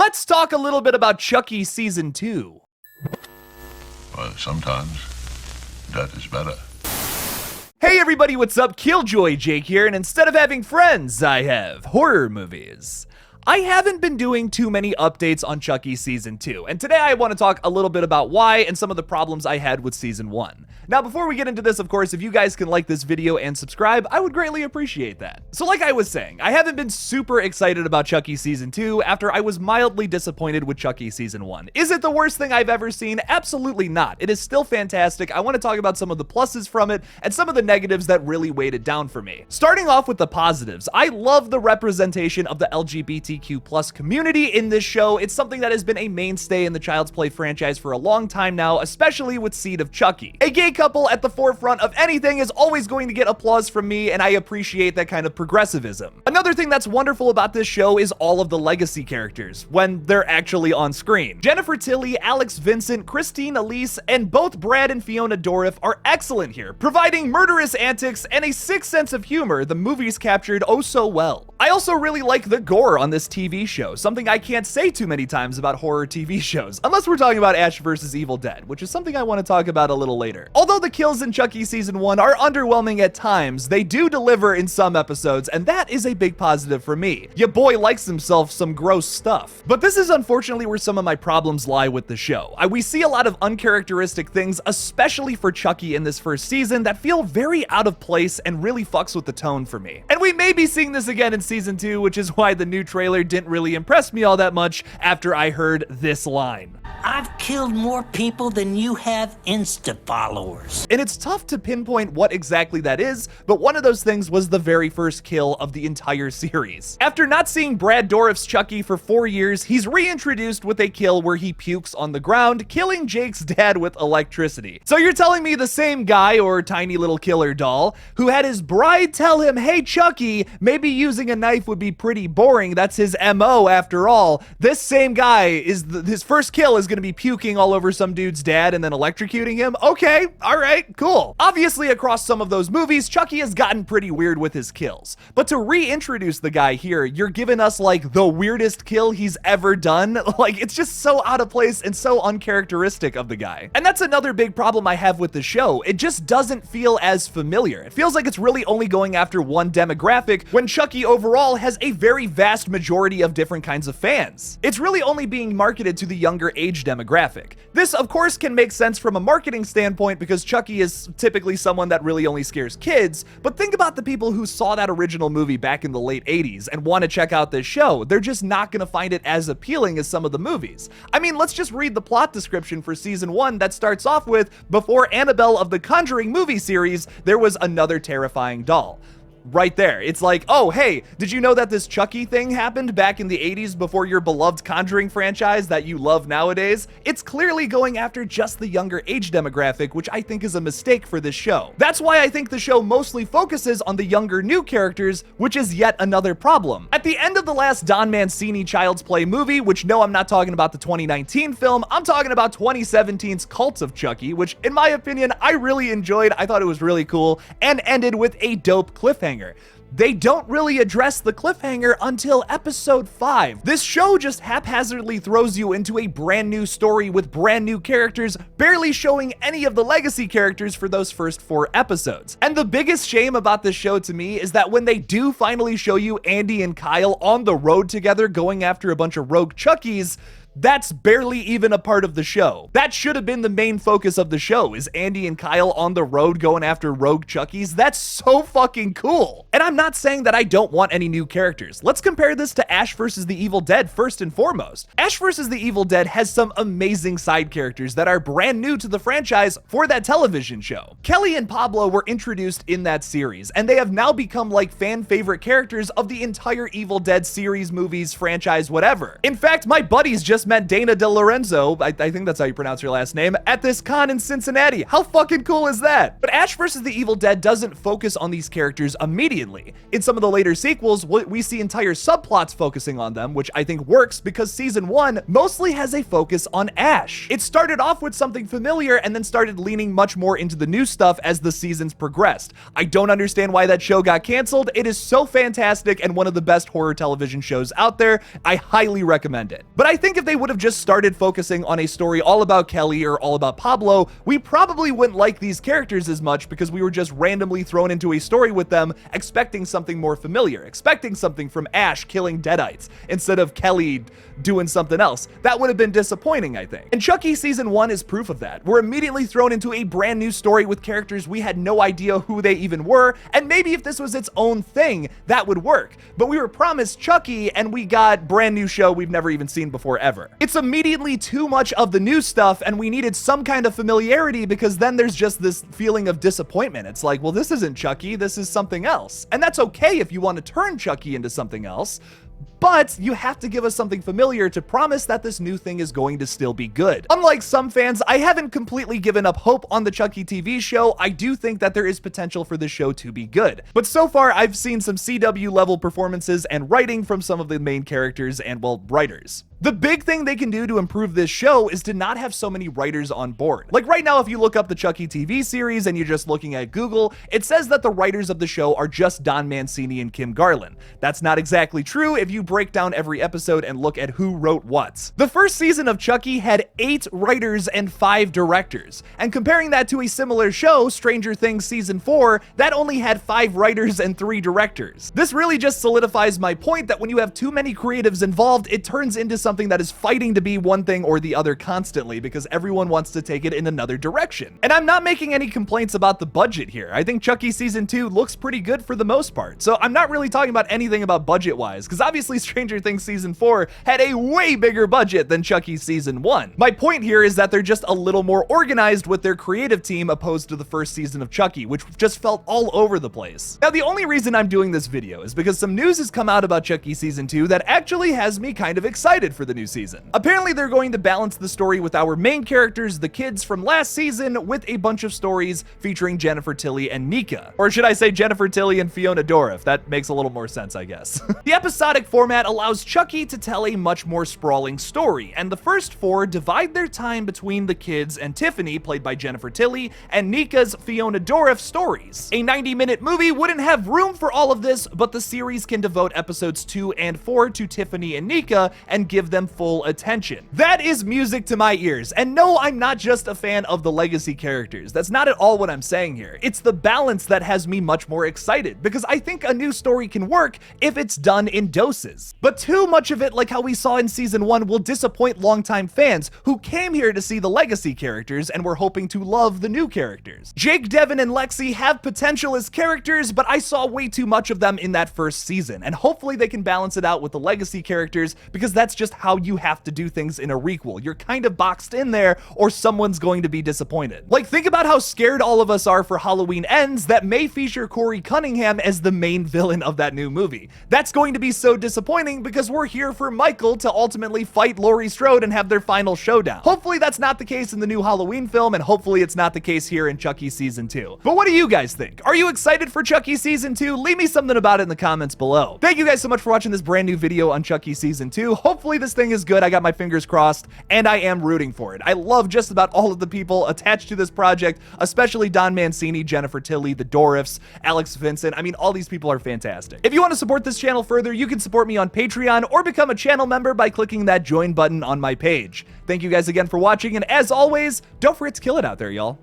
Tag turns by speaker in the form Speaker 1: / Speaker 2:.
Speaker 1: let's talk a little bit about Chucky Season 2.
Speaker 2: Well, sometimes that is better.
Speaker 1: Hey everybody, what's up? KillJoy Jake here, and instead of having friends, I have horror movies. I haven't been doing too many updates on Chucky Season 2, and today I want to talk a little bit about why and some of the problems I had with Season 1. Now, before we get into this, of course, if you guys can like this video and subscribe, I would greatly appreciate that. So like I was saying, I haven't been super excited about Chucky Season 2 after I was mildly disappointed with Chucky Season 1. Is it the worst thing I've ever seen? Absolutely not. It is still fantastic. I want to talk about some of the pluses from it and some of the negatives that really weighed it down for me. Starting off with the positives, I love the representation of the LGBTQ+ community in this show. It's something that has been a mainstay in the Child's Play franchise for a long time now, especially with Seed of Chucky. A gay couple at the forefront of anything is always going to get applause from me, and I appreciate that kind of progressivism. Another thing that's wonderful about this show is all of the legacy characters, when they're actually on screen. Jennifer Tilly, Alex Vincent, Christine Elise, and both Brad and Fiona Dourif are excellent here, providing murderous antics and a sick sense of humor the movies captured oh so well. I also really like the gore on this TV show, something I can't say too many times about horror TV shows, unless we're talking about Ash vs. Evil Dead, which is something I want to talk about a little later. Although the kills in Chucky Season 1 are underwhelming at times, they do deliver in some episodes, and that is a big positive for me. Your boy likes himself some gross stuff. But this is unfortunately where some of my problems lie with the show. We see a lot of uncharacteristic things, especially for Chucky in this first season, that feel very out of place and really fucks with the tone for me. And we may be seeing this again in Season 2, which is why the new trailer didn't really impress me all that much after I heard this line.
Speaker 3: I've killed more people than you have Insta followers.
Speaker 1: And it's tough to pinpoint what exactly that is, but one of those things was the very first kill of the entire series. After not seeing Brad Dourif's Chucky for 4 years, he's reintroduced with a kill where he pukes on the ground, killing Jake's dad with electricity. So you're telling me the same guy, or tiny little killer doll, who had his bride tell him, hey Chucky, maybe using a knife would be pretty boring, that's his MO after all, this same guy is his first kill is gonna be puking all over some dude's dad and then electrocuting him? Okay, alright, cool. Obviously, across some of those movies, Chucky has gotten pretty weird with his kills. But to reintroduce the guy here, you're giving us like the weirdest kill he's ever done. Like, it's just so out of place and so uncharacteristic of the guy. And that's another big problem I have with the show. It just doesn't feel as familiar. It feels like it's really only going after one demographic when Chucky overall has a very vast majority of different kinds of fans. It's really only being marketed to the younger age demographic. This, of course, can make sense from a marketing standpoint because Chucky is typically someone that really only scares kids, but think about the people who saw that original movie back in the late 80s and want to check out this show. They're just not going to find it as appealing as some of the movies. I mean, let's just read the plot description for Season 1 that starts off with, before Annabelle of the Conjuring movie series, there was another terrifying doll. Right there. It's like, oh, hey, did you know that this Chucky thing happened back in the 80s before your beloved Conjuring franchise that you love nowadays? It's clearly going after just the younger age demographic, which I think is a mistake for this show. That's why I think the show mostly focuses on the younger new characters, which is yet another problem. At the end of the last Don Mancini Child's Play movie, which no, I'm not talking about the 2019 film, I'm talking about 2017's Cult of Chucky, which in my opinion, I really enjoyed. I thought it was really cool and ended with a dope cliffhanger. They don't really address the cliffhanger until episode 5. This show just haphazardly throws you into a brand new story with brand new characters, barely showing any of the legacy characters for those first 4 episodes. And the biggest shame about this show to me is that when they do finally show you Andy and Kyle on the road together going after a bunch of rogue Chuckies, that's barely even a part of the show. That should have been the main focus of the show, is Andy and Kyle on the road going after rogue Chuckies. That's so fucking cool. And I'm not saying that I don't want any new characters. Let's compare this to Ash vs. the Evil Dead first and foremost. Ash vs. the Evil Dead has some amazing side characters that are brand new to the franchise for that television show. Kelly and Pablo were introduced in that series, and they have now become like fan favorite characters of the entire Evil Dead series, movies, franchise, whatever. In fact, my buddies just met Dana De Lorenzo, I think that's how you pronounce her last name, at this con in Cincinnati. How fucking cool is that? But Ash vs. the Evil Dead doesn't focus on these characters immediately. In some of the later sequels, we see entire subplots focusing on them, which I think works because season 1 mostly has a focus on Ash. It started off with something familiar and then started leaning much more into the new stuff as the seasons progressed. I don't understand why that show got canceled. It is so fantastic and one of the best horror television shows out there. I highly recommend it. But I think if they would have just started focusing on a story all about Kelly or all about Pablo, we probably wouldn't like these characters as much because we were just randomly thrown into a story with them expecting something more familiar, expecting something from Ash killing Deadites instead of Kelly doing something else. That would have been disappointing, I think. And Chucky season 1 is proof of that. We're immediately thrown into a brand new story with characters we had no idea who they even were, and maybe if this was its own thing, that would work. But we were promised Chucky, and we got brand new show we've never even seen before ever. It's immediately too much of the new stuff, and we needed some kind of familiarity because then there's just this feeling of disappointment. It's like, well, this isn't Chucky, this is something else. And that's okay if you want to turn Chucky into something else, but you have to give us something familiar to promise that this new thing is going to still be good. Unlike some fans, I haven't completely given up hope on the Chucky TV show. I do think that there is potential for the show to be good. But so far, I've seen some CW level performances and writing from some of the main characters and, well, writers. The big thing they can do to improve this show is to not have so many writers on board. Like right now, if you look up the Chucky TV series and you're just looking at Google, it says that the writers of the show are just Don Mancini and Kim Garland. That's not exactly true if you break down every episode and look at who wrote what. The first season of Chucky had 8 writers and 5 directors. And comparing that to a similar show, Stranger Things season 4, that only had 5 writers and 3 directors. This really just solidifies my point that when you have too many creatives involved, it turns into something that is fighting to be one thing or the other constantly because everyone wants to take it in another direction. And I'm not making any complaints about the budget here. I think Chucky season 2 looks pretty good for the most part. So I'm not really talking about anything about budget-wise, because obviously Stranger Things season 4 had a way bigger budget than Chucky season 1. My point here is that they're just a little more organized with their creative team opposed to the first season of Chucky, which just felt all over the place. Now, the only reason I'm doing this video is because some news has come out about Chucky season 2 that actually has me kind of excited for the new season. Apparently, they're going to balance the story with our main characters, the kids from last season, with a bunch of stories featuring Jennifer Tilly and Nika. Or should I say Jennifer Tilly and Fiona Dourif? That makes a little more sense, I guess. The episodic format allows Chucky to tell a much more sprawling story, and the first 4 divide their time between the kids and Tiffany, played by Jennifer Tilly, and Nika's Fiona Dourif stories. A 90-minute movie wouldn't have room for all of this, but the series can devote episodes 2 and 4 to Tiffany and Nika and give them full attention. That is music to my ears. And no, I'm not just a fan of the legacy characters. That's not at all what I'm saying here. It's the balance that has me much more excited, because I think a new story can work if it's done in doses. But too much of it, like how we saw in season 1, will disappoint longtime fans who came here to see the legacy characters and were hoping to love the new characters. Jake, Devin, and Lexi have potential as characters, but I saw way too much of them in that first season, and hopefully they can balance it out with the legacy characters, because that's just how you have to do things in a requel. You're kind of boxed in there, or someone's going to be disappointed. Like, think about how scared all of us are for Halloween Ends that may feature Corey Cunningham as the main villain of that new movie. That's going to be so disappointing because we're here for Michael to ultimately fight Laurie Strode and have their final showdown. Hopefully that's not the case in the new Halloween film, and hopefully it's not the case here in Chucky season 2. But what do you guys think? Are you excited for Chucky season 2? Leave me something about it in the comments below. Thank you guys so much for watching this brand new video on Chucky season 2. Hopefully this thing is good. I got my fingers crossed, and I am rooting for it. I love just about all of the people attached to this project, especially Don Mancini, Jennifer Tilly, the Dourifs, Alex Vincent. I mean, all these people are fantastic. If you want to support this channel further, you can support me on Patreon or become a channel member by clicking that join button on my page. Thank you guys again for watching, and as always, don't forget to kill it out there, y'all.